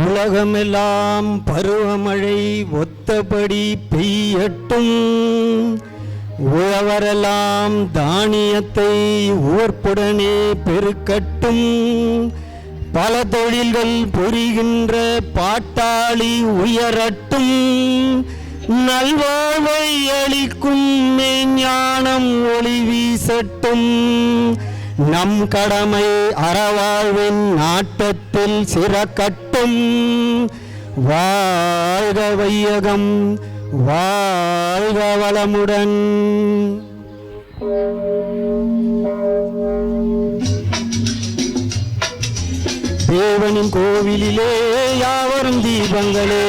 உலகமெல்லாம் பருவமழை ஒத்தபடி பெய்யட்டும். உழவரெல்லாம் தானியத்தை உவர்ப்புடனே பெருக்கட்டும். பல தொழில்கள் புரிகின்ற பாட்டாளி உயரட்டும். நல்வாழ்வை அளிக்கும் மெய்ஞானம் ஒளி வீசட்டும். நம் கடமை அறவாழ்வின் நாட்டத்தில் சிறக்கட்டும். வாழ்க வையகம், வாழ்க வளமுடன். தேவனின் கோவிலிலே யாவரும் தீபங்களே.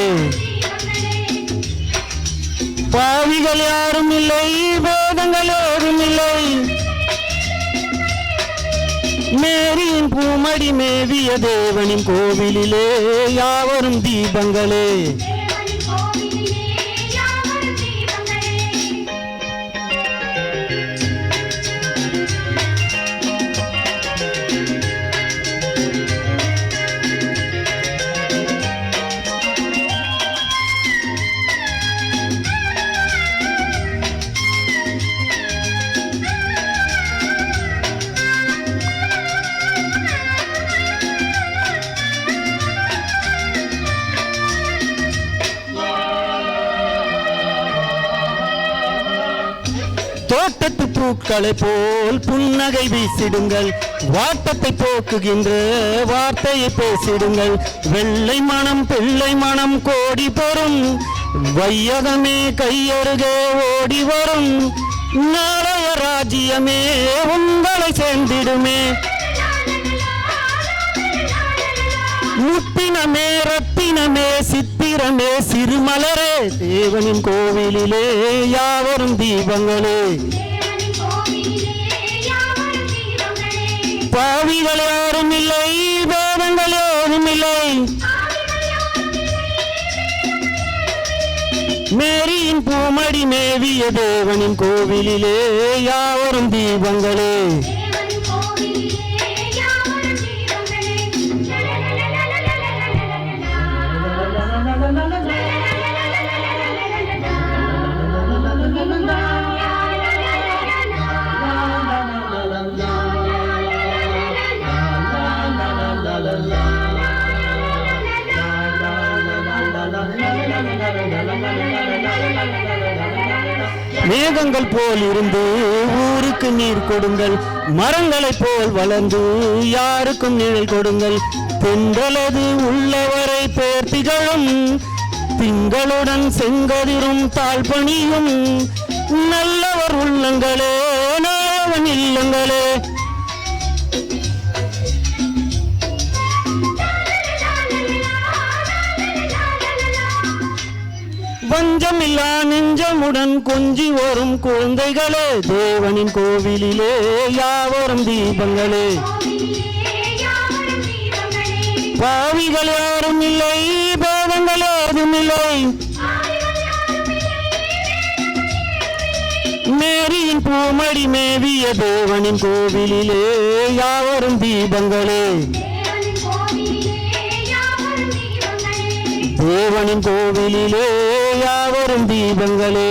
பாவிகள் யாரும் இல்லை, வேதங்கள் ஏதும் இல்லை. மேரியின் பூமடி மேவிய தேவனின் கோவிலிலே யாவரும் தீபங்களே. தோட்டத்து பூக்களை போல் புன்னகை வீசிடுங்கள். வாட்டத்தை போக்குகின்ற வார்த்தையை பேசிடுங்கள். வெள்ளை மனம் பிள்ளை மனம் கோடி பெறும். வையகமே கையருகே ஓடி வரும். நாளைய ராஜ்யமே உங்களை சேர்ந்திடுமே. முத்தினமே ரத்தினமே சித்திரமே சிறுமலரே. தேவனின் கோவிலிலே யாவரும் தீபங்களே. பாவிகள் யாரும் இல்லை, வேதங்கள் யாரும் இல்லை. மேரியின் பூமடி மேவிய தேவனின் கோவிலிலே யாவரும் தீபங்களே. மேகங்கள் போல் இருந்து ஊருக்கு நீர் கொடுங்கள். மரங்களை போல் வளர்ந்து யாருக்கும் நிழல் கொடுங்கள். தென்றலது உள்ளவரை பேர் திகழும். திங்களுடன் செங்கதிரும் தாழ்பணியும். நல்லவர் உள்ளங்களே, நாயவன் இல்லங்களே. வஞ்சமில்லா நெஞ்சமுடன் கொஞ்சி வரும் குழந்தைகளே. தேவனின் கோவிலிலே யாவரும் தீபங்களே. பாவிகள் யாரும் இல்லை, பேதங்கள் ஏதும் இல்லை. மேரியின் பூமடி மேவிய தேவனின் கோவிலிலே யாவரும் தீபங்களே. தேவனின் கோவிலிலே யாவரும் தீபங்களே.